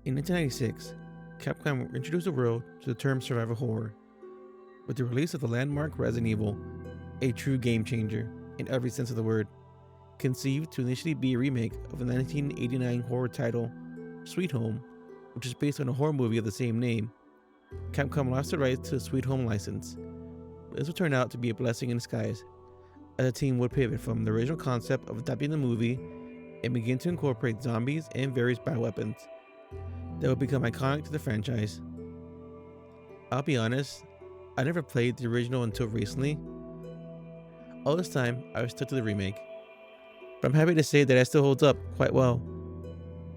In 1996, Capcom introduced the world to the term survival horror with the release of the landmark Resident Evil, a true game changer in every sense of the word. Conceived to initially be a remake of the 1989 horror title Sweet Home, which is based on a horror movie of the same name, Capcom lost the rights to the Sweet Home license. This would turn out to be a blessing in disguise, as the team would pivot from the original concept of adapting the movie and begin to incorporate zombies and various bioweapons that would become iconic to the franchise. I'll be honest, I never played the original until recently. All this time, I was stuck to the remake, but I'm happy to say that it still holds up quite well.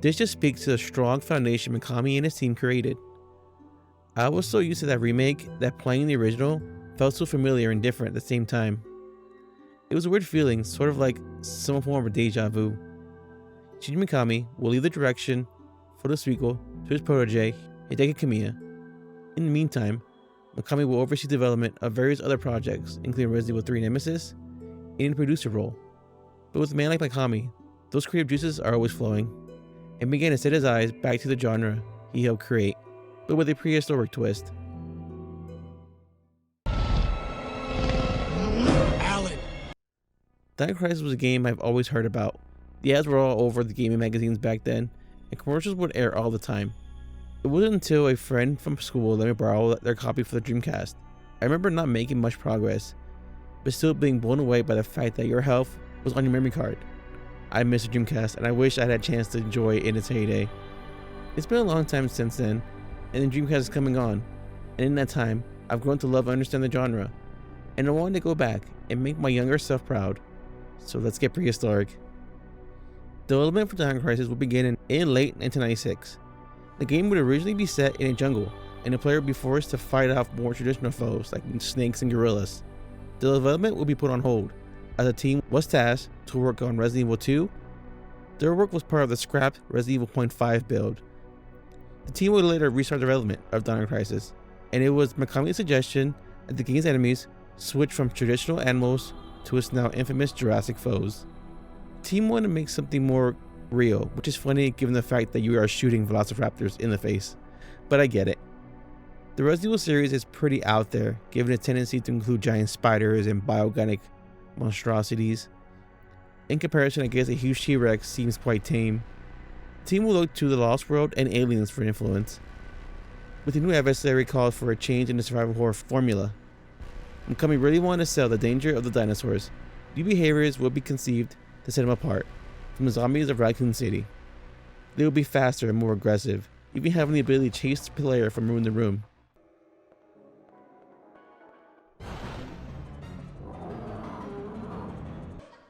This just speaks to the strong foundation Mikami and his team created. I was so used to that remake that playing the original felt so familiar and different at the same time. It was a weird feeling, sort of like some form of deja vu. Shinji Mikami will leave the direction for the sequel to his protege, Hideki Kamiya. In the meantime, Mikami will oversee development of various other projects, including Resident Evil 3 Nemesis, and in a producer role. But with a man like Mikami, those creative juices are always flowing, and began to set his eyes back to the genre he helped create, but with a prehistoric twist. Alan! Dino Crisis was a game I've always heard about. The ads were all over the gaming magazines back then, and commercials would air all the time. It wasn't until a friend from school let me borrow their copy for the Dreamcast. I remember not making much progress, but still being blown away by the fact that your health was on your memory card. I miss the Dreamcast, and I wish I had a chance to enjoy it in its heyday. It's been a long time since then, and the Dreamcast is coming on, and in that time, I've grown to love and understand the genre, and I wanted to go back and make my younger self proud. So let's get prehistoric. Development for Dino Crisis would begin in late 1996. The game would originally be set in a jungle, and the player would be forced to fight off more traditional foes like snakes and gorillas. The development would be put on hold, as the team was tasked to work on Resident Evil 2. Their work was part of the scrapped Resident Evil 0.5 build. The team would later restart development of Dino Crisis, and it was Mikami's suggestion that the game's enemies switch from traditional animals to its now infamous Jurassic foes. The team wanted to make something more real, which is funny given the fact that you are shooting velociraptors in the face, but I get it. The Resident Evil series is pretty out there, given its tendency to include giant spiders and bioorganic monstrosities. In comparison, I guess a huge T-Rex seems quite tame. The team will look to the Lost World and Aliens for influence, with the new adversary called for a change in the survival horror formula. Mikami really wanted to sell the danger of the dinosaurs. New behaviors will be conceived to set them apart from the zombies of Raccoon City. They will be faster and more aggressive, even having the ability to chase the player from room to room.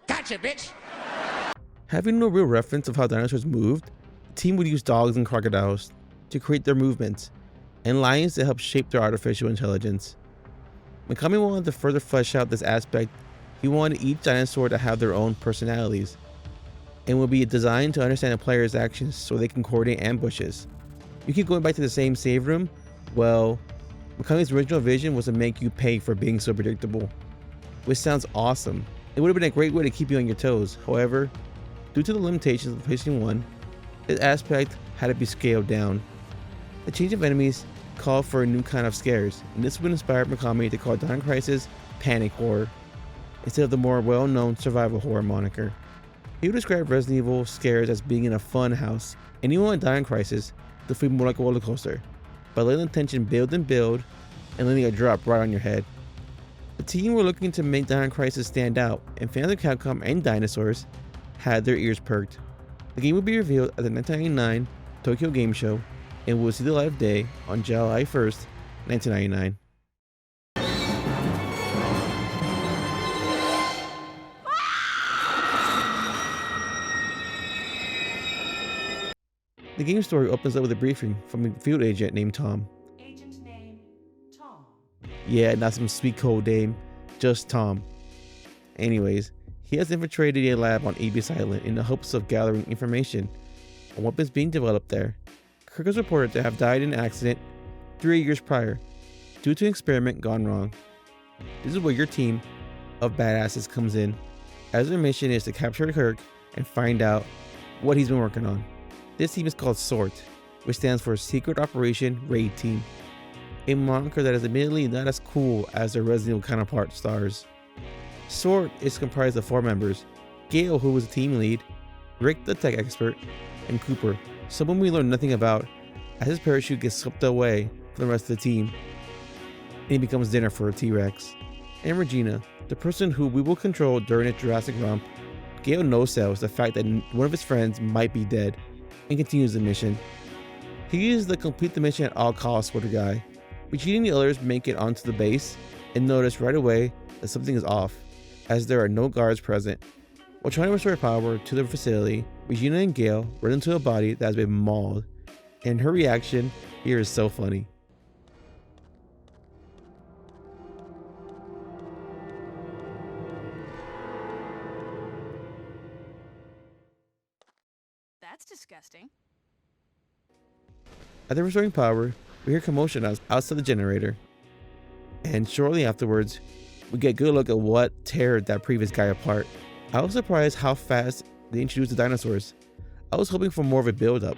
Gotcha, bitch! Having no real reference of how dinosaurs moved, the team would use dogs and crocodiles to create their movements, and lions to help shape their artificial intelligence. Mikami wanted to further flesh out this aspect. He wanted each dinosaur to have their own personalities, and will be designed to understand the player's actions so they can coordinate ambushes. You keep going back to the same save room? Well, Mikami's original vision was to make you pay for being so predictable, which sounds awesome. It would have been a great way to keep you on your toes. However, due to the limitations of the PlayStation 1, this aspect had to be scaled down. The change of enemies called for a new kind of scares, and this would inspire Mikami to call Dino Crisis Panic Horror, instead of the more well-known survival horror moniker. He would describe Resident Evil scares as being in a fun house, and he wanted Dino Crisis to feel more like a roller coaster, by letting the tension build and build, and letting it drop right on your head. The team were looking to make Dino Crisis stand out, and fans of Capcom and dinosaurs had their ears perked. The game would be revealed at the 1999 Tokyo Game Show, and will see the light of day on July 1st, 1999. The game story opens up with a briefing from a field agent named Tom. Agent name Tom. Yeah, not some sweet code name, just Tom. Anyways, he has infiltrated a lab on EBS Island in the hopes of gathering information on weapons being developed there. Kirk is reported to have died in an accident 3 years prior due to an experiment gone wrong. This is where your team of badasses comes in, as their mission is to capture Kirk and find out what he's been working on. This team is called SORT, which stands for Secret Operation Raid Team, a moniker that is admittedly not as cool as their Resident Evil counterpart stars. SWORD is comprised of 4 members: Gale, who was the team lead, Rick, the tech expert, and Cooper, someone we learn nothing about, as his parachute gets swept away from the rest of the team, and he becomes dinner for a T-Rex. And Regina, the person who we will control during a Jurassic romp. Gale no-sells the fact that one of his friends might be dead, and continues the mission. He is the complete the mission at all costs sort of guy. Regina and the others make it onto the base, and notice right away that something is off, as there are no guards present. While trying to restore power to the facility, Regina and Gale run into a body that has been mauled, and her reaction here is so funny. That's disgusting. After restoring power, we hear commotion outside the generator, and shortly afterwards, we get a good look at what tear that previous guy apart. I was surprised how fast they introduced the dinosaurs. I was hoping for more of a build-up.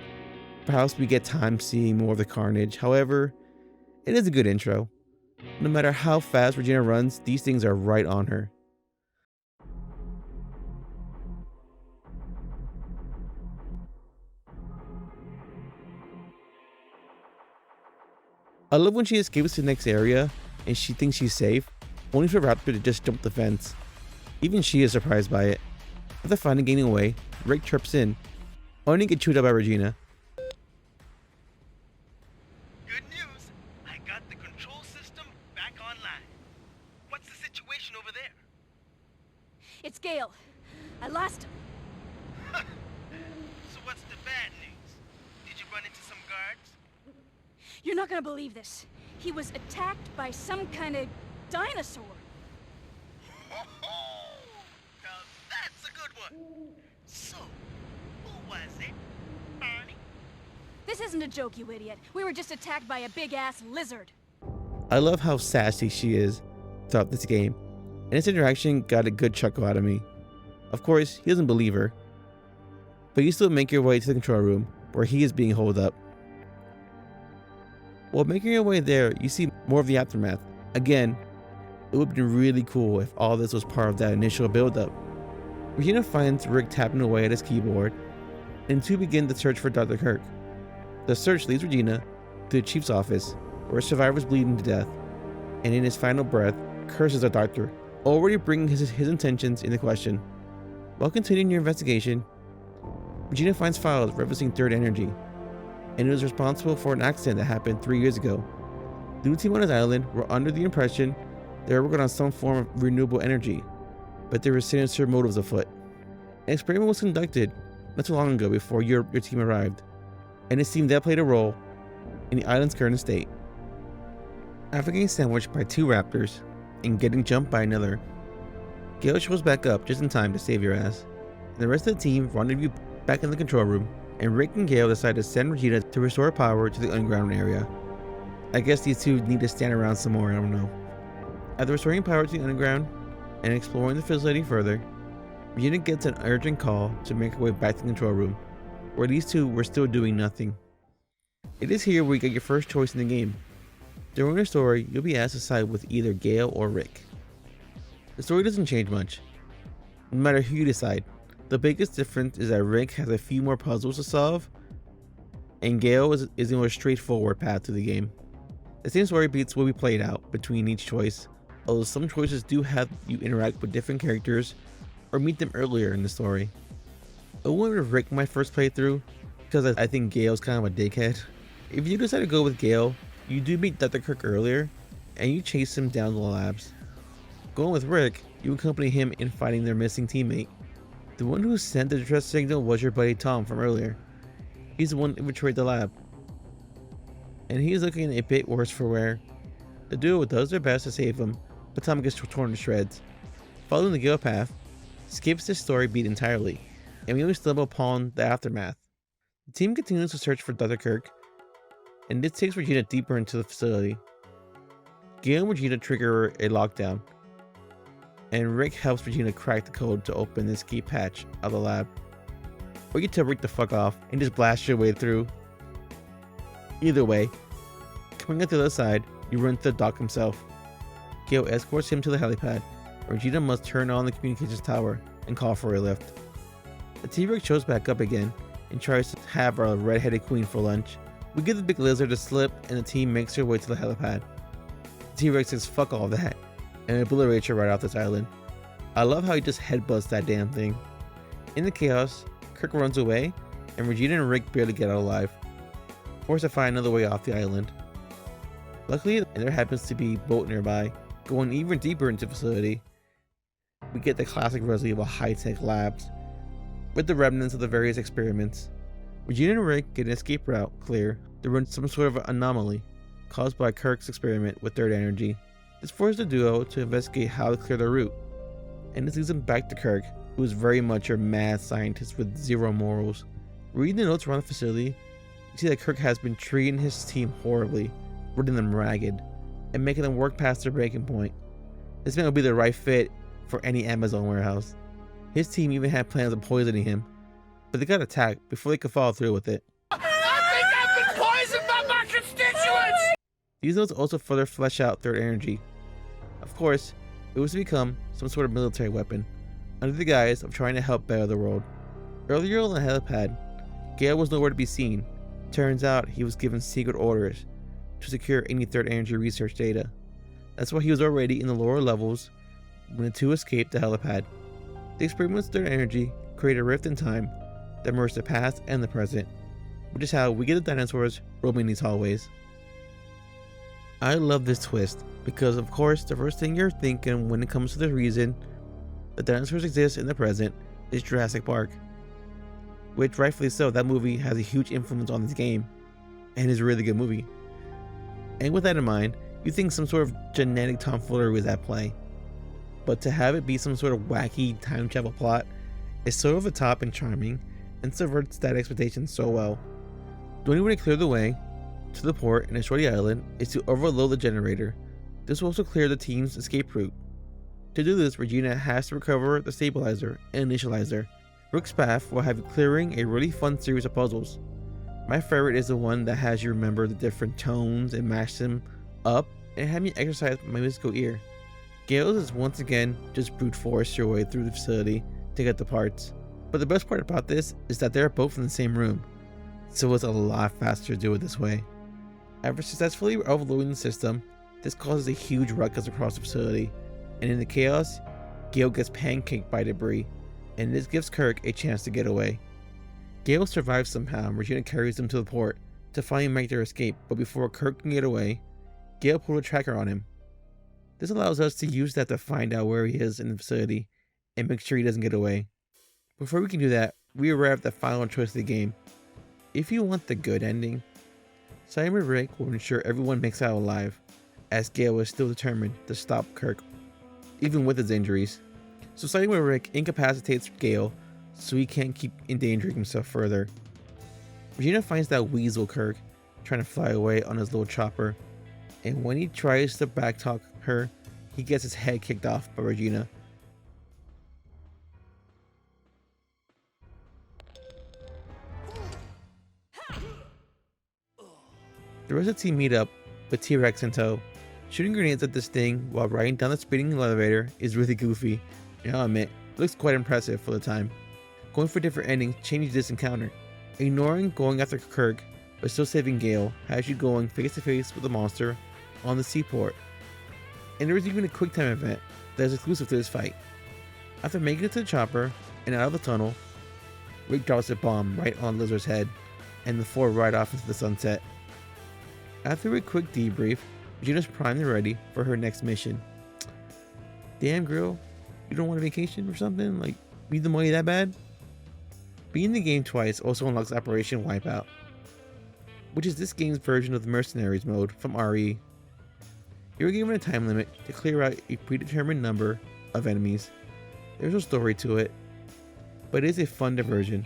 Perhaps we get time seeing more of the carnage. However, it is a good intro. No matter how fast Regina runs, these things are right on her. I love when she escapes to the next area and she thinks she's safe, only for Raptor to just jump the fence. Even she is surprised by it. After finally getting away, Rick chirps in, only to get chewed up by Regina. Good news! I got the control system back online. What's the situation over there? It's Gale. I lost him. So what's the bad news? Did you run into some guards? You're not gonna believe this. He was attacked by some kind of dinosaur. Now that's a good one. So, who was it? Barney? This isn't a joke, you idiot. We were just attacked by a big-ass lizard. I love how sassy she is throughout this game, and this interaction got a good chuckle out of me. Of course, he doesn't believe her, but you still make your way to the control room, where he is being holed up. While making your way there, you see more of the aftermath. Again, it would have been really cool if all this was part of that initial build-up. Regina finds Rick tapping away at his keyboard, and the two begin the search for Dr. Kirk. The search leads Regina to the chief's office, where a survivor is bleeding to death, and in his final breath, curses the doctor, already bringing his intentions into question. While continuing your investigation, Regina finds files referencing Third Energy, and it was responsible for an accident that happened 3 years ago. The new team on his island were under the impression they were working on some form of renewable energy, but there were sinister motives afoot. An experiment was conducted not too long ago before your team arrived, and it seemed that played a role in the island's current state. After getting sandwiched by 2 raptors and getting jumped by another, Gale shows back up just in time to save your ass, and the rest of the team rendezvous back in the control room, and Rick and Gale decide to send Regina to restore power to the underground area. I guess these two need to stand around some more, I don't know. After restoring power to the underground and exploring the facility further, Regina gets an urgent call to make her way back to the control room, where these two were still doing nothing. It is here where you get your first choice in the game. During the story, you'll be asked to side with either Gale or Rick. The story doesn't change much, no matter who you decide. The biggest difference is that Rick has a few more puzzles to solve, and Gale is a more straightforward path to the game. The same story beats will be played out between each choice, although some choices do have you interact with different characters or meet them earlier in the story. I went with Rick my first playthrough because I think Gale's kind of a dickhead. If you decide to go with Gale, you do meet Dr. Kirk earlier, and you chase him down to the labs. Going with Rick, you accompany him in finding their missing teammate. The one who sent the distress signal was your buddy Tom from earlier. He's the one who betrayed the lab, and he's looking a bit worse for wear. The duo does their best to save him, but Tom gets torn to shreds. Following the Gale path skips this story beat entirely, and we only stumble upon the aftermath. The team continues to search for Dr. Kirk, and this takes Regina deeper into the facility. Gale and Regina trigger a lockdown, and Rick helps Regina crack the code to open this key patch of the lab. Or you tell Rick to fuck off and just blast your way through. Either way, coming out the other side, you run into the doc himself. Gale escorts him to the helipad, where Vegeta must turn on the communications tower and call for a lift. The T-Rex shows back up again and tries to have our red-headed queen for lunch. We give the big lizard a slip and the team makes their way to the helipad. The T-Rex says fuck all that and obliterates her right off this island. I love how he just headbutts that damn thing. In the chaos, Kirk runs away and Vegeta and Rick barely get out alive, forced to find another way off the island. Luckily, there happens to be a boat nearby. Going even deeper into the facility, we get the classic Resident Evil high-tech labs, with the remnants of the various experiments. Vegeta and Rick get an escape route clear to run some sort of anomaly caused by Kirk's experiment with third energy. This forces the duo to investigate how to clear the route, and this leads them back to Kirk, who is very much a mad scientist with zero morals. Reading the notes around the facility, you see that Kirk has been treating his team horribly, running them ragged, and making them work past their breaking point. This man would be the right fit for any Amazon warehouse. His team even had plans of poisoning him, but they got attacked before they could follow through with it. I think I've been poisoned by my constituents! These notes also further flesh out third energy. Of course, it was to become some sort of military weapon, under the guise of trying to help better the world. Earlier on the helipad, Gale was nowhere to be seen. Turns out he was given secret orders to secure any third energy research data. That's why he was already in the lower levels when the two escaped the helipad. The experiments with third energy create a rift in time that merges the past and the present, which is how we get the dinosaurs roaming these hallways. I love this twist because, of course, the first thing you're thinking when it comes to the reason that dinosaurs exist in the present is Jurassic Park, which rightfully so, that movie has a huge influence on this game and is a really good movie. And with that in mind, you think some sort of genetic tomfoolery is at play, but to have it be some sort of wacky time travel plot is so over the top and charming and subverts that expectation so well. The only way to clear the way to the port in a shorty island is to overload the generator. This will also clear the team's escape route. To do this, Regina has to recover the stabilizer and initializer. Rook's path will have you clearing a really fun series of puzzles. My favorite is the one that has you remember the different tones and mash them up and have me exercise my musical ear. Gale's is once again just brute force your way through the facility to get the parts. But the best part about this is that they're both in the same room, so it's a lot faster to do it this way. After successfully overloading the system, this causes a huge ruckus across the facility, and in the chaos, Gale gets pancaked by debris, and this gives Kirk a chance to get away. Gale survives somehow and Regina carries them to the port to finally make their escape, but before Kirk can get away, Gale pulled a tracker on him. This allows us to use that to find out where he is in the facility and make sure he doesn't get away. Before we can do that, we arrive at the final choice of the game. If you want the good ending, Simon Rick will ensure everyone makes out alive, as Gale is still determined to stop Kirk, even with his injuries. So Simon Rick incapacitates Gale so he can't keep endangering himself further. Regina finds that weasel Kirk trying to fly away on his little chopper, and when he tries to backtalk her, he gets his head kicked off by Regina. The rest of the team meet up with T-Rex in tow. Shooting grenades at this thing while riding down the speeding elevator is really goofy, and I'll admit, it looks quite impressive for the time. Going for different endings changes this encounter. Ignoring going after Kirk, but still saving Gale, has you going face to face with the monster on the seaport. And there is even a quick time event that is exclusive to this fight. After making it to the chopper and out of the tunnel, Rick drops a bomb right on Lizard's head, and the four ride off into the sunset. After a quick debrief, Regina's primed and ready for her next mission. Damn girl, you don't want a vacation or something? Like, need the money that bad? Beating the game twice also unlocks Operation Wipeout, which is this game's version of the Mercenaries mode from RE. You're given a time limit to clear out a predetermined number of enemies. There's no story to it, but it is a fun diversion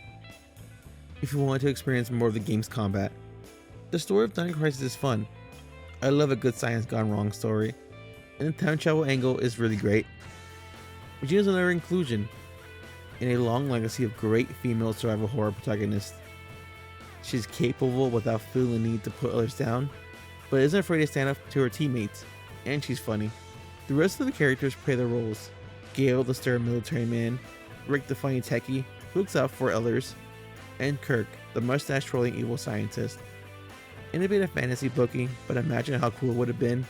if you want to experience more of the game's combat. The story of Dino Crisis is fun. I love a good science gone wrong story, and the time travel angle is really great. Regina's another inclusion in a long legacy of great female survival horror protagonists. She's capable without feeling the need to put others down, but isn't afraid to stand up to her teammates, and she's funny. The rest of the characters play their roles. Gale, the stern military man, Rick, the funny techie who looks out for others, and Kirk, the mustache-twirling evil scientist. Innovative fantasy booking, but imagine how cool it would have been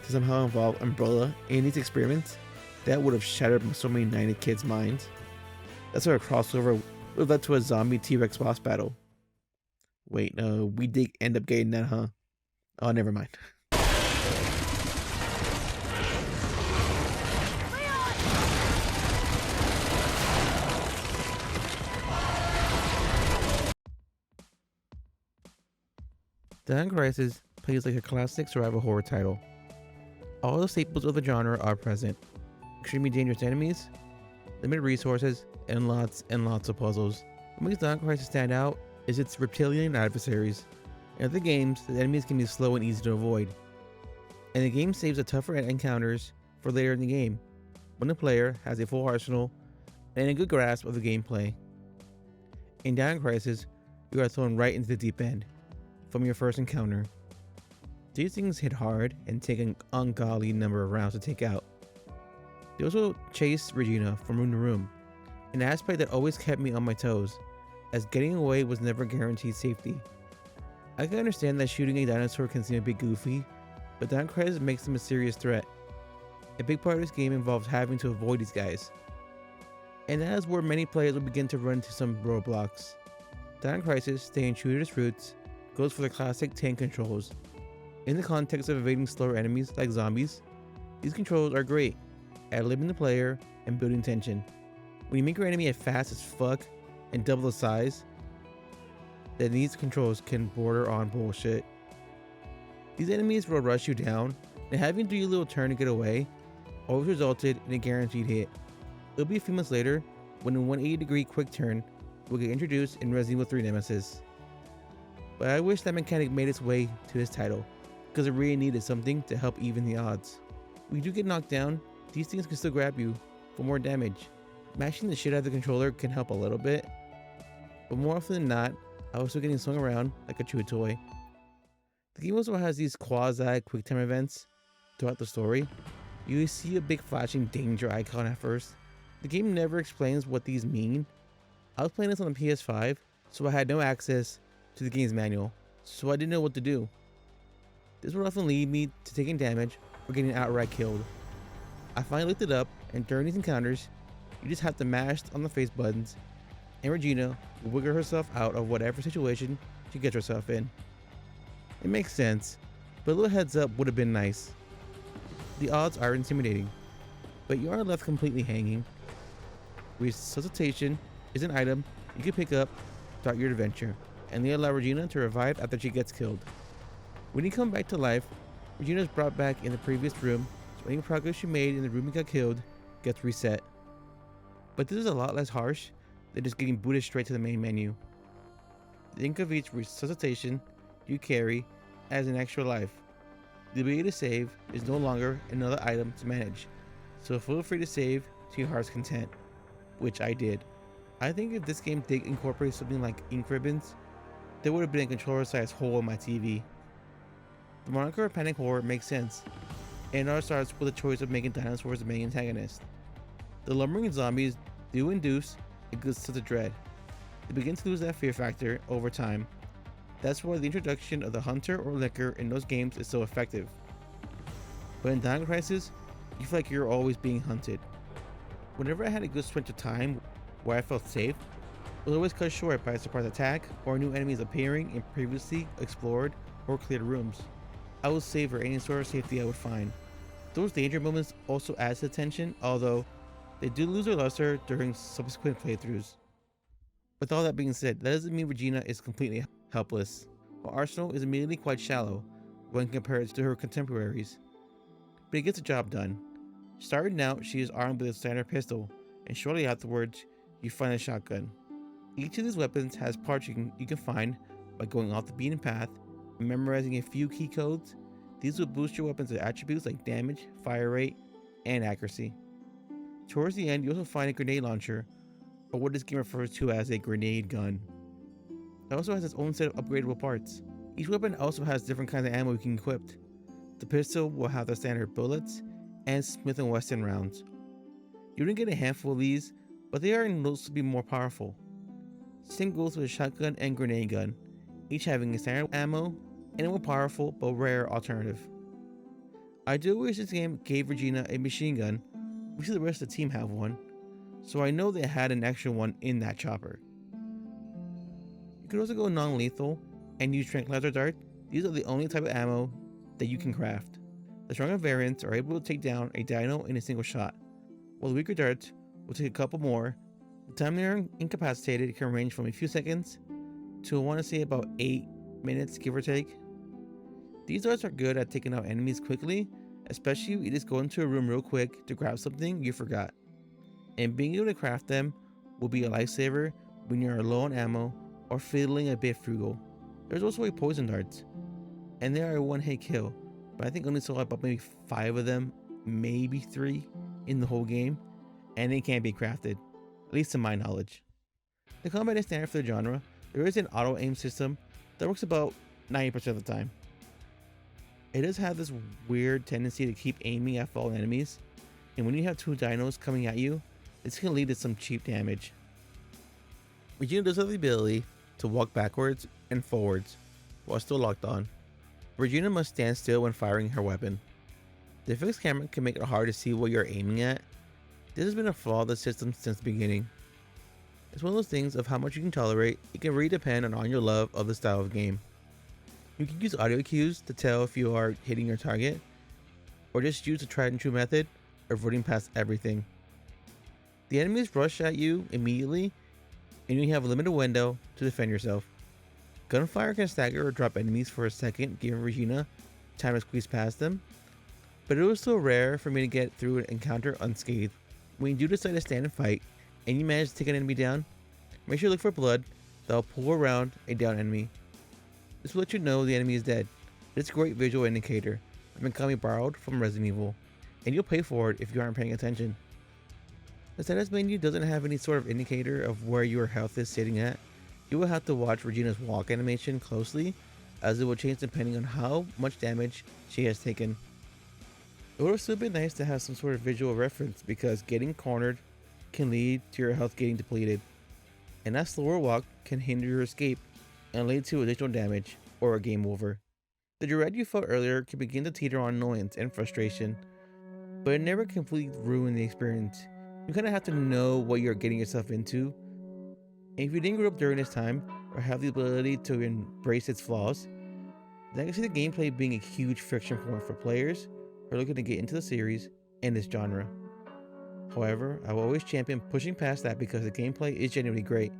to somehow involve Umbrella in these experiments. That would have shattered so many 90 kids' minds. That sort of crossover would have led to a zombie T-Rex boss battle. Wait, no, we did end up getting that, huh? Oh, never mind. Dino Crisis plays like a classic survival horror title. All the staples of the genre are present. Extremely dangerous enemies, limited resources, and lots of puzzles. What makes Dino Crisis stand out is its reptilian adversaries. In other games, the enemies can be slow and easy to avoid, and the game saves the tougher encounters for later in the game, when the player has a full arsenal and a good grasp of the gameplay. In Dino Crisis, you are thrown right into the deep end from your first encounter. These things hit hard and take an ungodly number of rounds to take out. They also chased Regina from room to room, an aspect that always kept me on my toes, as getting away was never guaranteed safety. I can understand that shooting a dinosaur can seem a bit goofy, but Dino Crisis makes them a serious threat. A big part of this game involves having to avoid these guys, and that is where many players will begin to run into some roadblocks. Dino Crisis, staying true to its roots, goes for the classic tank controls. In the context of evading slower enemies like zombies, these controls are great at limiting the player and building tension. When you make your enemy as fast as fuck and double the size, then these controls can border on bullshit. These enemies will rush you down, and having to do your little turn to get away always resulted in a guaranteed hit. It'll be a few months later when a 180-degree quick turn will get introduced in Resident Evil 3 Nemesis. But I wish that mechanic made its way to this title, because it really needed something to help even the odds. When you do get knocked down, these things can still grab you for more damage. Mashing the shit out of the controller can help a little bit, but more often than not, I was still getting swung around like a chew toy. The game also has these quasi quick time events throughout the story. You see a big flashing danger icon at first. The game never explains what these mean. I was playing this on the PS5, so I had no access to the game's manual, so I didn't know what to do. This would often lead me to taking damage or getting outright killed. I finally looked it up, and during these encounters, you just have to mash on the face buttons, and Regina will wiggle herself out of whatever situation she gets herself in. It makes sense, but a little heads up would have been nice. The odds are intimidating, but you aren't left completely hanging. Resuscitation is an item you can pick up throughout your adventure, and they allow Regina to revive after she gets killed. When you come back to life, Regina is brought back in the previous room, so any progress you made in the room you got killed gets reset. But this is a lot less harsh than just getting booted straight to the main menu. Think of each resuscitation you carry as an extra life. The ability to save is no longer another item to manage, so feel free to save to your heart's content, which I did. I think if this game did incorporate something like ink ribbons, there would have been a controller-sized hole in my TV. The moniker of Panic Horror makes sense, and it all starts with the choice of making dinosaurs the main antagonist. The lumbering zombies do induce a good sense of dread. They begin to lose that fear factor over time. That's why the introduction of the hunter or licker in those games is so effective. But in Dino Crisis, you feel like you're always being hunted. Whenever I had a good stretch of time where I felt safe, it was always cut short by a surprise attack or new enemies appearing in previously explored or cleared rooms. I would savor any sort of safety I would find. Those danger moments also add to the tension, although they do lose their luster during subsequent playthroughs. With all that being said, that doesn't mean Regina is completely helpless. Her arsenal is immediately quite shallow when compared to her contemporaries, but it gets the job done. Starting out, she is armed with a standard pistol, and shortly afterwards, you find a shotgun. Each of these weapons has parts you can find by going off the beaten path and memorizing a few key codes. These will boost your weapons' attributes like damage, fire rate, and accuracy. Towards the end, you also find a grenade launcher, or what this game refers to as a grenade gun. It also has its own set of upgradable parts. Each weapon also has different kinds of ammo you can equip. The pistol will have the standard bullets and Smith & Wesson rounds. You can get a handful of these, but they are noticeably more powerful. Same goes with a shotgun and grenade gun, each having a standard ammo and a more powerful but rare alternative. I do wish this game gave Regina a machine gun. We see the rest of the team have one, so I know they had an extra one in that chopper. You could also go non-lethal and use tranquilizer dart. These are the only type of ammo that you can craft. The stronger variants are able to take down a dino in a single shot, while the weaker darts will take a couple more. The time they are incapacitated can range from a few seconds to I want to say about 8 minutes, give or take. These darts are good at taking out enemies quickly, especially if you just go into a room real quick to grab something you forgot. And being able to craft them will be a lifesaver when you are low on ammo or feeling a bit frugal. There's also a poison darts, and they are a one-hit kill, but I think only saw about maybe 5 of them, maybe 3 in the whole game, and they can't be crafted, at least to my knowledge. The combat is standard for the genre. There is an auto aim system that works about 90% of the time. It does have this weird tendency to keep aiming at fallen enemies, and when you have 2 dinos coming at you, this can lead to some cheap damage. Regina does have the ability to walk backwards and forwards while still locked on. Regina must stand still when firing her weapon. The fixed camera can make it hard to see what you're aiming at. This has been a flaw of the system since the beginning. It's one of those things of how much you can tolerate. It can really depend on your love of the style of game. You can use audio cues to tell if you are hitting your target, or just use the tried and true method of running past everything. The enemies rush at you immediately, and you have a limited window to defend yourself. Gunfire can stagger or drop enemies for a second, giving Regina time to squeeze past them, but it was still rare for me to get through an encounter unscathed. When you do decide to stand and fight, and you manage to take an enemy down, make sure to look for blood that will pull around a down enemy. This will let you know the enemy is dead. It's a great visual indicator. Mikami borrowed from Resident Evil, and you'll pay for it if you aren't paying attention. The status menu doesn't have any sort of indicator of where your health is sitting at. You will have to watch Regina's walk animation closely, as it will change depending on how much damage she has taken. It would have still been nice to have some sort of visual reference, because getting cornered can lead to your health getting depleted, and that slower walk can hinder your escape and lead to additional damage or a game over. The dread you felt earlier can begin to teeter on annoyance and frustration, but it never completely ruined the experience. You kind of have to know what you're getting yourself into, and if you didn't grow up during this time or have the ability to embrace its flaws, then I can see the gameplay being a huge friction point for players who are looking to get into the series and this genre. However, I will always champion pushing past that, because the gameplay is genuinely great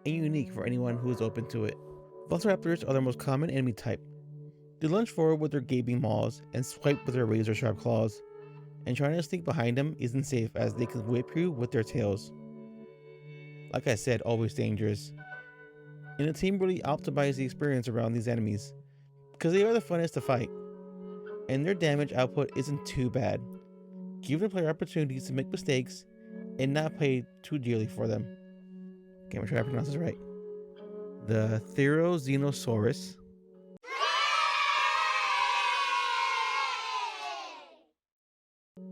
and unique for anyone who is open to it. Velociraptors are the most common enemy type. They lunge forward with their gaping maws and swipe with their razor sharp claws, and trying to sneak behind them isn't safe, as they can whip you with their tails. Like I said, always dangerous. And the team really optimized the experience around these enemies, because they are the funnest to fight, and their damage output isn't too bad, giving the player opportunities to make mistakes and not pay too dearly for them. Okay, I'm gonna try to pronounce this right. The Therizinosaurus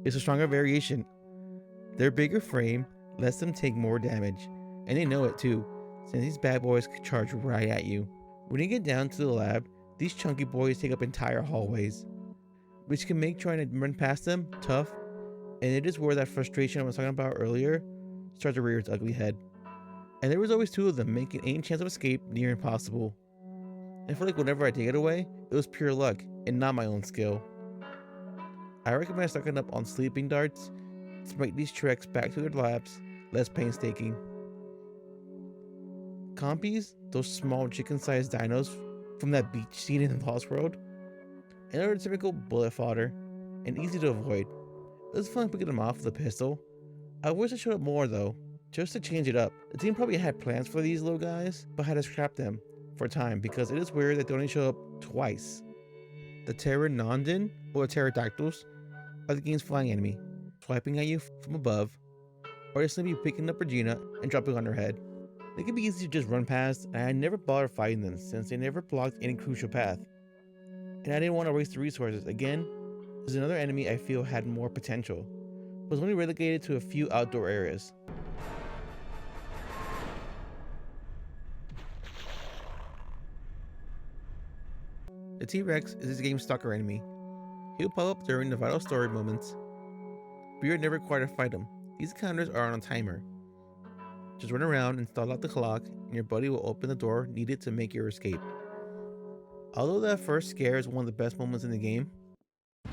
is a stronger variation. Their bigger frame lets them take more damage, and they know it too, since these bad boys can charge right at you. When you get down to the lab, these chunky boys take up entire hallways, which can make trying to run past them tough, and it is where that frustration I was talking about earlier starts to rear its ugly head. And there was always 2 of them, making any chance of escape near impossible. I feel like whenever I did get away, it was pure luck and not my own skill. I recommend stocking up on sleeping darts to make these treks back to their labs less painstaking. Compies, those small chicken-sized dinos from that beach scene in the Lost World, and they're typical bullet fodder and easy to avoid. It was fun picking them off with a pistol. I wish I showed up more though, just to change it up. The team probably had plans for these little guys, but had to scrap them for time, because it is weird that they only show up twice. The pteranodon, or pterodactyls, are the game's flying enemy, swiping at you from above, or just simply picking up Regina and dropping on her head. They can be easy to just run past, and I never bothered fighting them since they never blocked any crucial path. And I didn't want to waste the resources. Again, there's another enemy I feel had more potential, but was only relegated to a few outdoor areas. The T-Rex is this game's stalker enemy. He'll pop up during the vital story moments, but you're never required to fight him. These encounters are on a timer. Just run around and stall out the clock, and your buddy will open the door needed to make your escape. Although that first scare is one of the best moments in the game, Oh,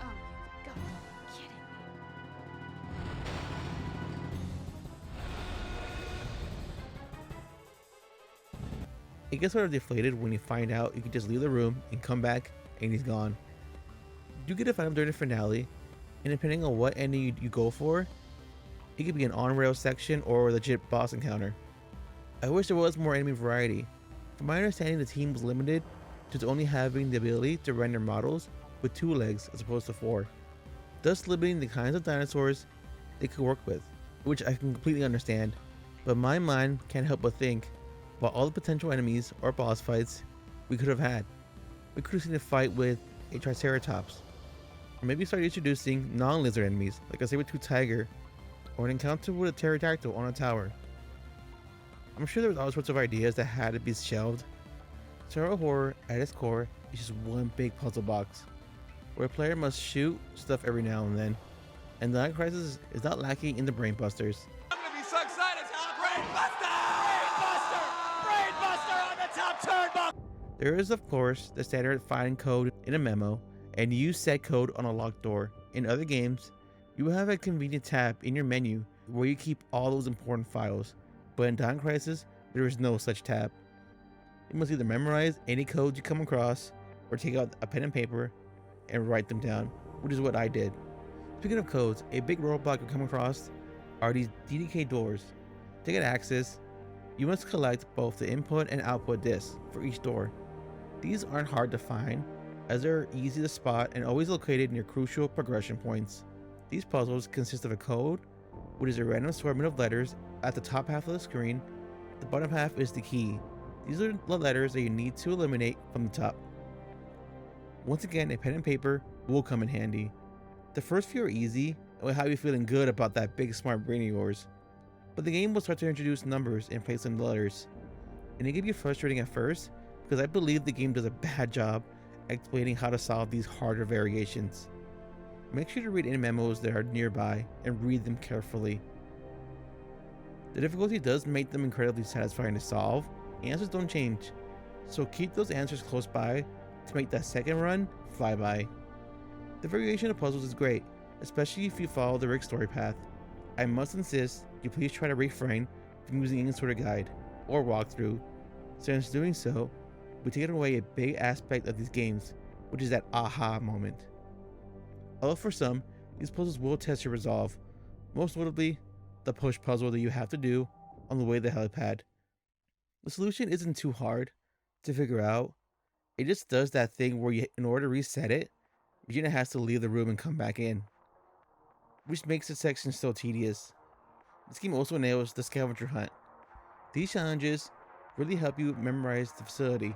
you've got to be kidding me. it gets sort of deflated when you find out you can just leave the room and come back and he's gone. You get to find him during the finale, and depending on what ending you go for, it could be an on-rail section or a legit boss encounter. I wish there was more enemy variety. From my understanding, the team was limited to only having the ability to render models with 2 legs as opposed to 4, thus limiting the kinds of dinosaurs they could work with, which I can completely understand, but my mind can't help but think about all the potential enemies or boss fights we could have had. We could have seen a fight with a Triceratops, or maybe start introducing non-lizard enemies like a saber-tooth tiger, or an encounter with a pterodactyl on a tower. I'm sure there was all sorts of ideas that had to be shelved. Survival horror at its core is just one big puzzle box, where a player must shoot stuff every now and then, and Dino Crisis is not lacking in the brain busters. I'm gonna be so excited! Brain Buster! Brain Buster on the top turnbuckle! There is, of course, the standard find code in a memo and use set code on a locked door. In other games, you will have a convenient tab in your menu where you keep all those important files, but in Dino Crisis, there is no such tab. You must either memorize any codes you come across or take out a pen and paper and write them down, which is what I did. Speaking of codes, a big roadblock you come across are these DDK doors. To get access, you must collect both the input and output discs for each door. These aren't hard to find, as they're easy to spot and always located near crucial progression points. These puzzles consist of a code, which is a random assortment of letters at the top half of the screen. The bottom half is the key. These are the letters that you need to eliminate from the top. Once again, a pen and paper will come in handy. The first few are easy and will have you feeling good about that big smart brain of yours, but the game will start to introduce numbers in place of letters, and it can be frustrating at first because I believe the game does a bad job explaining how to solve these harder variations. Make sure to read any memos that are nearby and read them carefully. The difficulty does make them incredibly satisfying to solve. Answers don't change, so keep those answers close by to make that second run fly by. The variation of puzzles is great, especially if you follow the Rick story path. I must insist you please try to refrain from using any sort of guide or walkthrough, since doing so will take away a big aspect of these games, which is that aha moment. Although for some, these puzzles will test your resolve, most notably the push puzzle that you have to do on the way to the helipad. The solution isn't too hard to figure out. It just does that thing where in order to reset it, Regina has to leave the room and come back in, which makes the section so tedious. This game also nails the scavenger hunt. These challenges really help you memorize the facility,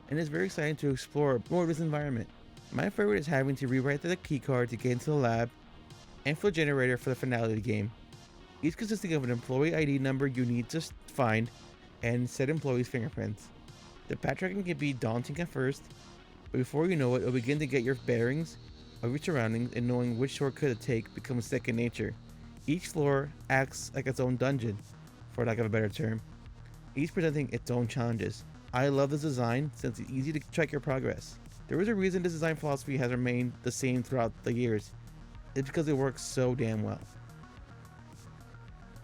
and it's very exciting to explore more of this environment. My favorite is having to rewrite the keycard to get into the lab, and for the generator for the finale of the game. Each consisting of an employee ID number you need to find and set employee's fingerprints. The backtracking can be daunting at first, but before you know it, you'll begin to get your bearings of your surroundings, and knowing which shortcut to take becomes second nature. Each floor acts like its own dungeon, for lack of a better term, each presenting its own challenges. I love this design since it's easy to track your progress. There is a reason this design philosophy has remained the same throughout the years. It's because it works so damn well.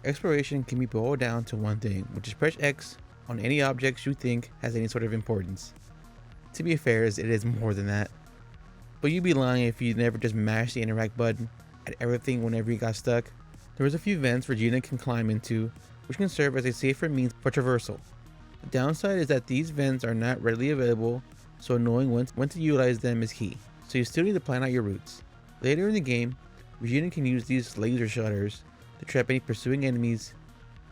Exploration can be boiled down to one thing, which is press X on any objects you think has any sort of importance. To be fair, it is more than that. But you'd be lying if you never just mashed the interact button at everything whenever you got stuck. There was a few vents Regina can climb into, which can serve as a safer means for traversal. The downside is that these vents are not readily available, so knowing when to utilize them is key. So you still need to plan out your routes. Later in the game, Regina can use these laser shutters to trap any pursuing enemies.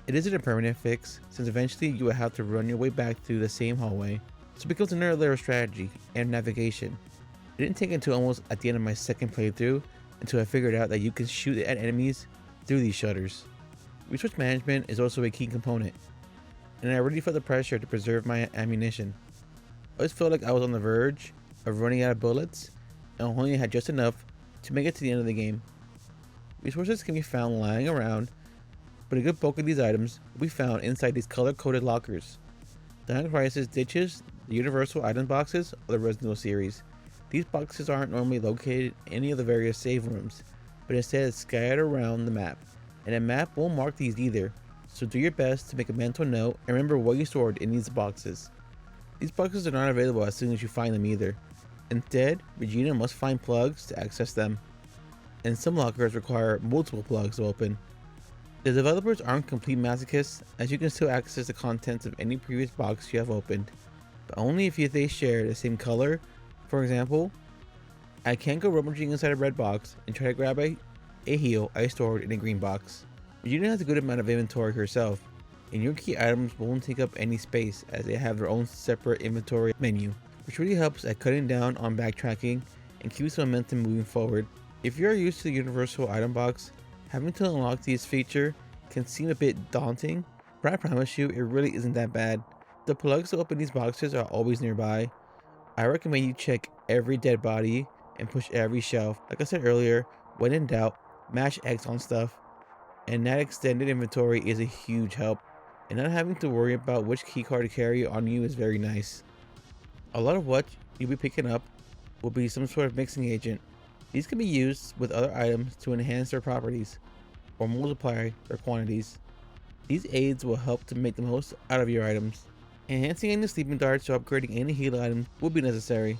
It isn't a permanent fix, since eventually you will have to run your way back through the same hallway, so it becomes another layer of strategy and navigation. It didn't take until almost at the end of my second playthrough until I figured out that you can shoot at enemies through these shutters. Resource management is also a key component, and I already felt the pressure to preserve my ammunition. I always felt like I was on the verge of running out of bullets, and only had just enough to make it to the end of the game. Resources can be found lying around, but a good bulk of these items will be found inside these color-coded lockers. Dino Crisis ditches the universal item boxes of the Resident Evil series. These boxes aren't normally located in any of the various save rooms, but instead scattered around the map, and a map won't mark these either, so do your best to make a mental note and remember what you stored in these boxes. These boxes are not available as soon as you find them either. Instead, Regina must find plugs to access them, and some lockers require multiple plugs to open. The developers aren't complete masochists, as you can still access the contents of any previous box you have opened, but only if they share the same color. For example, I can't go rummaging inside a red box and try to grab a heal I stored in a green box. Regina has a good amount of inventory herself, and your key items won't take up any space as they have their own separate inventory menu, which really helps at cutting down on backtracking and keeps the momentum moving forward. If you are used to the universal item box, having to unlock these feature can seem a bit daunting, but I promise you it really isn't that bad. The plugs to open these boxes are always nearby. I recommend you check every dead body and push every shelf. Like I said earlier, when in doubt, mash X on stuff, and that extended inventory is a huge help, and not having to worry about which keycard to carry on you is very nice. A lot of what you'll be picking up will be some sort of mixing agent. These can be used with other items to enhance their properties or multiply their quantities. These aids will help to make the most out of your items. Enhancing any sleeping darts or upgrading any heal item will be necessary.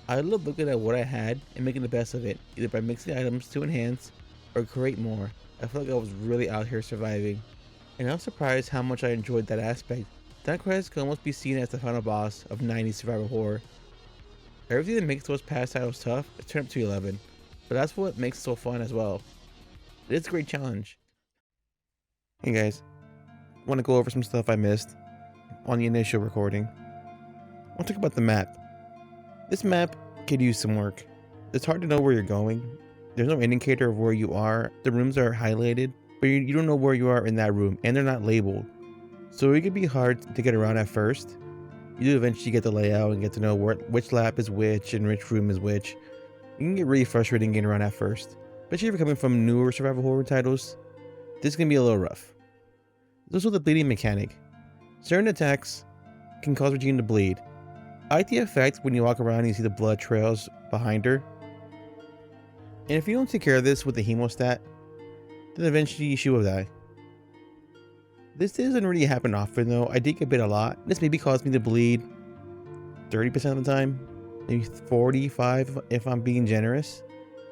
I love looking at what I had and making the best of it, either by mixing items to enhance or create more. I feel like I was really out here surviving, and I'm surprised how much I enjoyed that aspect. Dino Crisis can almost be seen as the final boss of 90s survival horror. Everything that makes those past titles tough is turned up to 11, but that's what makes it so fun as well. It is a great challenge. Hey guys, I want to go over some stuff I missed on the initial recording. I want to talk about the map. This map could use some work. It's hard to know where you're going. There's no indicator of where you are. The rooms are highlighted, but you don't know where you are in that room, and they're not labeled. So it could be hard to get around at first. You do eventually get the layout and get to know which lab is which and which room is which. You can get really frustrating getting around at first, especially if you're coming from newer survival horror titles. This can be a little rough. There's also the bleeding mechanic. Certain attacks can cause Regina to bleed. I like the effect when you walk around and you see the blood trails behind her. And if you don't take care of this with the hemostat, then eventually she will die. This doesn't really happen often though. I did get bit a lot. This maybe caused me to bleed 30% of the time, maybe 45 if I'm being generous.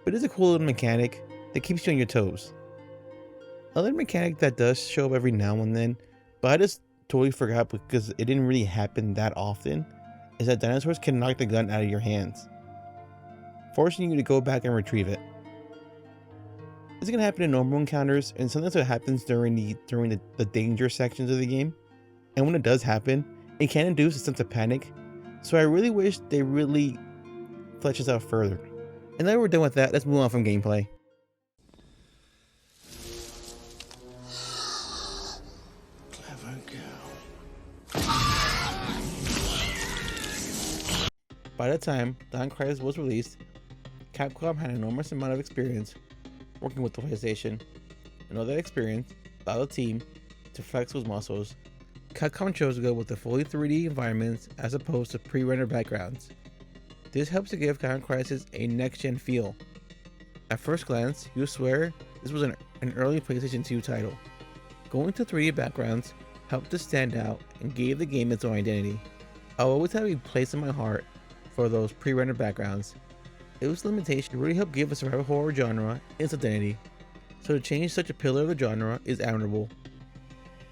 But it's a cool little mechanic that keeps you on your toes. Another mechanic that does show up every now and then, but I just totally forgot because it didn't really happen that often, is that dinosaurs can knock the gun out of your hands, forcing you to go back and retrieve it. This is going to happen in normal encounters, and sometimes it happens during the danger sections of the game. And when it does happen, it can induce a sense of panic, so I really wish they really flesh this out further. And now that we're done with that, let's move on from gameplay. Clever girl. By the time Dino Crisis was released, Capcom had an enormous amount of experience working with the PlayStation, and all that experience allowed the team to flex those muscles. Capcom chose to go with the fully 3D environments as opposed to pre-rendered backgrounds. This helps to give Dino Crisis a next-gen feel. At first glance, you'll swear this was an early PlayStation 2 title. Going to 3D backgrounds helped to stand out and gave the game its own identity. I'll always have a place in my heart for those pre-rendered backgrounds. Its limitation really helped give a survival horror genre its identity, so to change such a pillar of the genre is admirable.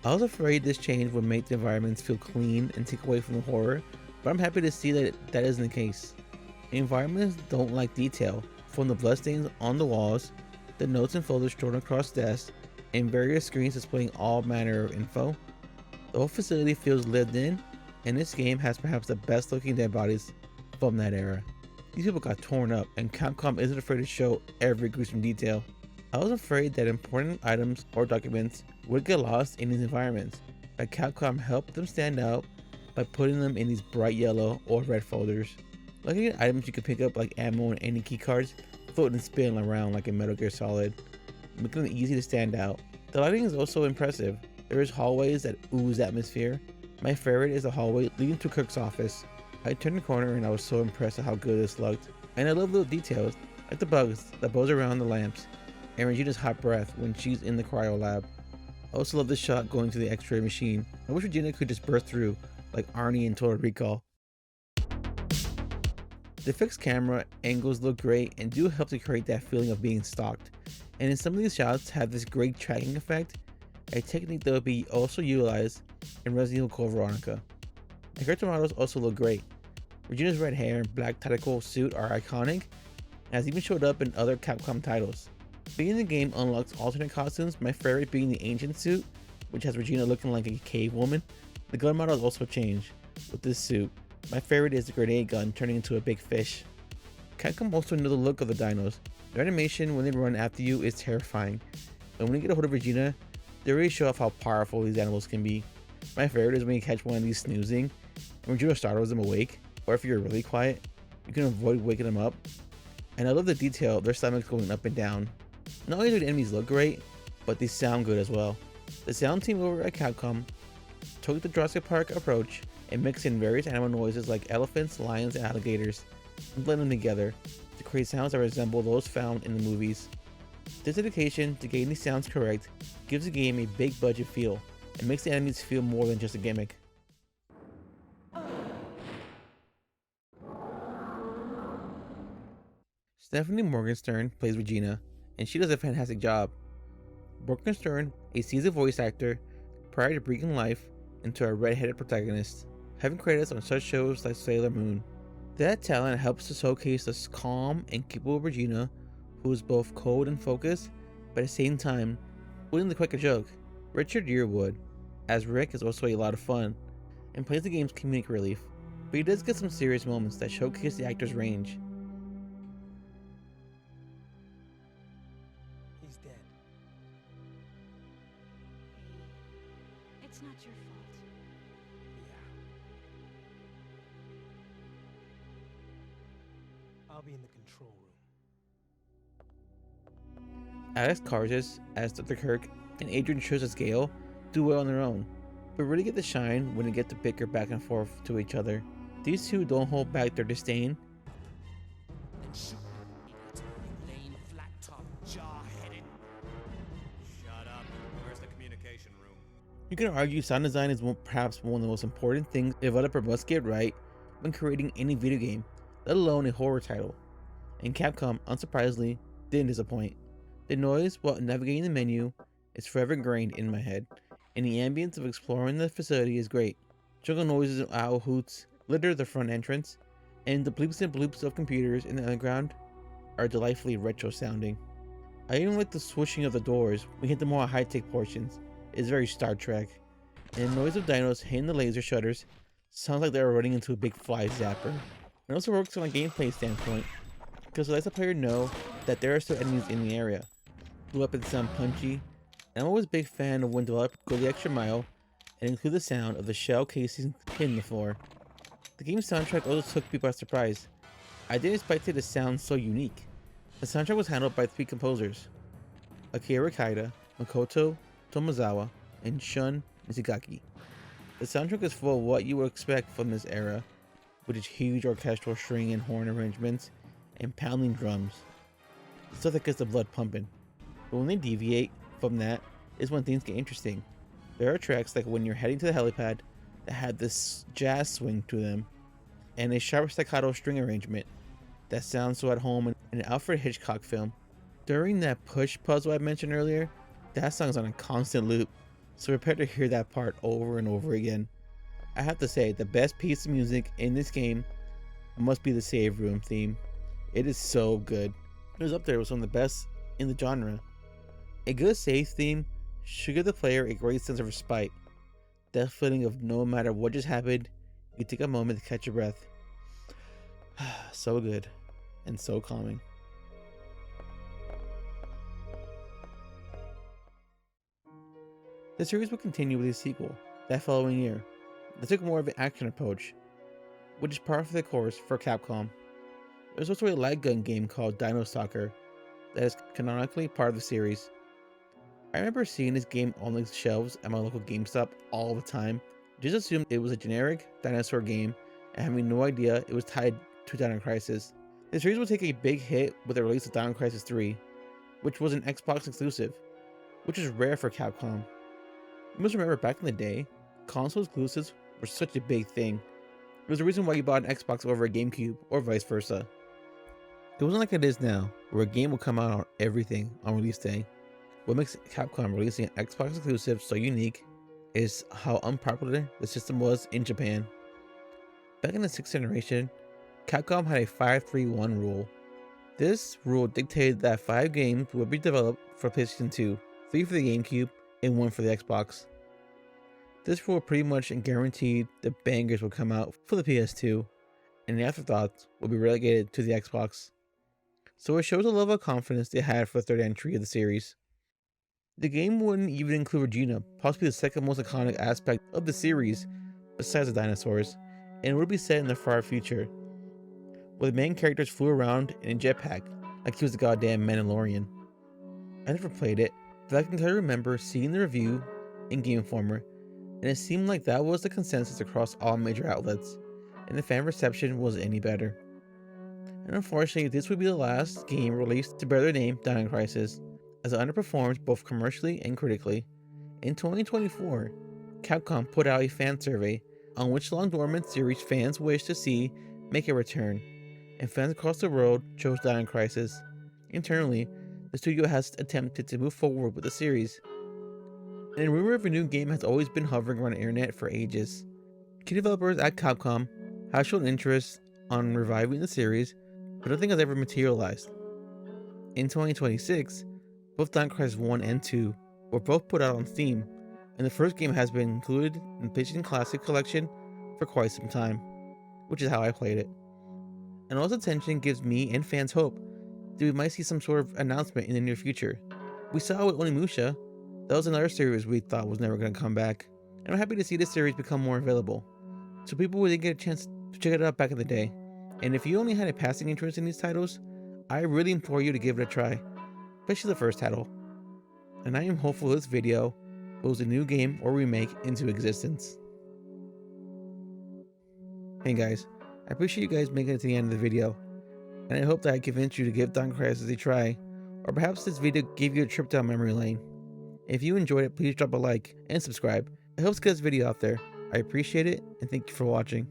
I was afraid this change would make the environments feel clean and take away from the horror, but I'm happy to see that that isn't the case. Environments don't like detail, From the bloodstains on the walls, the notes and folders strewn across desks, and various screens displaying all manner of info, the whole facility feels lived in, and this game has perhaps the best looking dead bodies from that era. These people got torn up, and Capcom isn't afraid to show every gruesome detail. I was afraid that important items or documents would get lost in these environments, but Capcom helped them stand out by putting them in these bright yellow or red folders. Looking at items you can pick up like ammo and any key cards float and spin around like in Metal Gear Solid, making them easy to stand out. The lighting is also impressive. There is hallways that ooze atmosphere. My favorite is the hallway leading to Kirk's office. I turned the corner and I was so impressed at how good this looked. And I love little details, like the bugs that buzz around the lamps, and Regina's hot breath when she's in the cryo lab. I also love this shot going to the x-ray machine. I wish Regina could just burst through, like Arnie in Total Recall. The fixed camera angles look great and do help to create that feeling of being stalked. And in some of these shots have this great tracking effect, a technique that will be also utilized in Resident Evil Code Veronica. The character models also look great. Regina's red hair and black tactical suit are iconic, and has even showed up in other Capcom titles. Being in the game unlocks alternate costumes, my favorite being the ancient suit, which has Regina looking like a cave woman. The gun models also change with this suit. My favorite is the grenade gun turning into a big fish. Capcom also know the look of the dinos. Their animation when they run after you is terrifying, and when you get a hold of Regina, they really show off how powerful these animals can be. My favorite is when you catch one of these snoozing, and Regina startles them awake, or if you're really quiet, you can avoid waking them up. And I love the detail of their stomachs going up and down. Not only do the enemies look great, but they sound good as well. The sound team over at Capcom took the Jurassic Park approach and mixed in various animal noises like elephants, lions, and alligators, and blend them together to create sounds that resemble those found in the movies. This dedication to getting these sounds correct gives the game a big budget feel and makes the enemies feel more than just a gimmick. Stephanie Morgenstern plays Regina, and she does a fantastic job. Morgenstern, a seasoned voice actor, prior to breathing life into a red-headed protagonist, having credits on such shows like Sailor Moon. That talent helps to showcase this calm and capable Regina, who is both cold and focused, but at the same time, willing to crack a joke. Richard Yearwood, as Rick, is also a lot of fun, and plays the game's comedic relief, but he does get some serious moments that showcase the actor's range. He's dead. It's not your fault. Yeah. I'll be in the control room. Alex Karjas as Dr. Kirk and Adrian Chus as Gale do well on their own, but really get to shine when they get to bicker back and forth to each other. These two don't hold back their disdain, And shoot. Lame, flat-top, jaw-headed. Shut up. Where's the communication room? You can argue sound design is perhaps one of the most important things a developer must get right when creating any video game, let alone a horror title. And Capcom, unsurprisingly, didn't disappoint. The noise while navigating the menu is forever ingrained in my head, and the ambience of exploring the facility is great. Jungle noises and owl hoots litter the front entrance, and the bleeps and bloops of computers in the underground are delightfully retro sounding. I even like the swooshing of the doors when we hit the more high-tech portions. It's very Star Trek, and the noise of dinos hitting the laser shutters sounds like they're running into a big fly zapper. It also works from a gameplay standpoint, because it lets the player know that there are still enemies in the area. The weapons sound punchy, and I'm always a big fan of when developers go the extra mile and include the sound of the shell casing hitting the floor. The game's soundtrack also took people by surprise. I didn't expect it to sound so unique. The soundtrack was handled by 3 composers: Akira Kaida, Makoto Tomozawa, and Shun Nishigaki. The soundtrack is full of what you would expect from this era, with its huge orchestral string and horn arrangements and pounding drums. Stuff that gets the blood pumping. But when they deviate from that is when things get interesting. There are tracks like when you're heading to the helipad that had this jazz swing to them, and a sharp staccato string arrangement that sounds so at home in an Alfred Hitchcock film. During that push puzzle I mentioned earlier, that song's on a constant loop, so prepare to hear that part over and over again. I have to say, the best piece of music in this game must be the save room theme. It is so good. It was up there with some of the best in the genre. A good save theme should give the player a great sense of respite. That feeling of no matter what just happened, you take a moment to catch your breath. So good and so calming. The series would continue with a sequel that following year that took more of an action approach, which is par for the course for Capcom. There's also a light gun game called Dino Stalker that is canonically part of the series. I remember seeing this game on the shelves at my local GameStop all the time, just assumed it was a generic dinosaur game and having no idea it was tied to Dino Crisis. The series would take a big hit with the release of Dino Crisis 3, which was an Xbox exclusive, which is rare for Capcom. You must remember back in the day, console exclusives were such a big thing. It was the reason why you bought an Xbox over a GameCube or vice versa. It wasn't like it is now, where a game will come out on everything on release day. What makes Capcom releasing an Xbox exclusive so unique is how unpopular the system was in Japan. Back in the 6th generation, Capcom had a 5-3-1 rule. This rule dictated that 5 games would be developed for PlayStation 2, 3 for the GameCube, and 1 for the Xbox. This rule pretty much guaranteed the bangers would come out for the PS2, and the afterthoughts would be relegated to the Xbox. So it shows the level of confidence they had for the third entry of the series. The game wouldn't even include Regina, possibly the second most iconic aspect of the series, besides the dinosaurs, and it would be set in the far future, where the main characters flew around in a jetpack, like he was the goddamn Mandalorian. I never played it, but I can clearly remember seeing the review in Game Informer, and it seemed like that was the consensus across all major outlets, and the fan reception wasn't any better. And unfortunately, this would be the last game released to bear their name, Dino Crisis, as it underperformed both commercially and critically. In 2024, Capcom put out a fan survey on which long-dormant series fans wish to see make a return, and fans across the world chose Dino Crisis. Internally, the studio has attempted to move forward with the series, and a rumor of a new game has always been hovering around the internet for ages. Key developers at Capcom have shown interest on reviving the series, but nothing has ever materialized. In 2026, both Dino Crisis 1 and 2 were both put out on Steam, and the first game has been included in the PlayStation Classic Collection for quite some time, which is how I played it. And all this attention gives me and fans hope that we might see some sort of announcement in the near future. We saw with Onimusha, that was another series we thought was never going to come back, and I'm happy to see this series become more available, so people would get a chance to check it out back in the day. And if you only had a passing interest in these titles, I really implore you to give it a try, especially the first title. And I am hopeful this video blows a new game or remake into existence. Hey guys, I appreciate you guys making it to the end of the video, and I hope that I convinced you to give Dino Crisis a try, or perhaps this video gave you a trip down memory lane. If you enjoyed it, please drop a like and subscribe. It helps get this video out there. I appreciate it, and thank you for watching.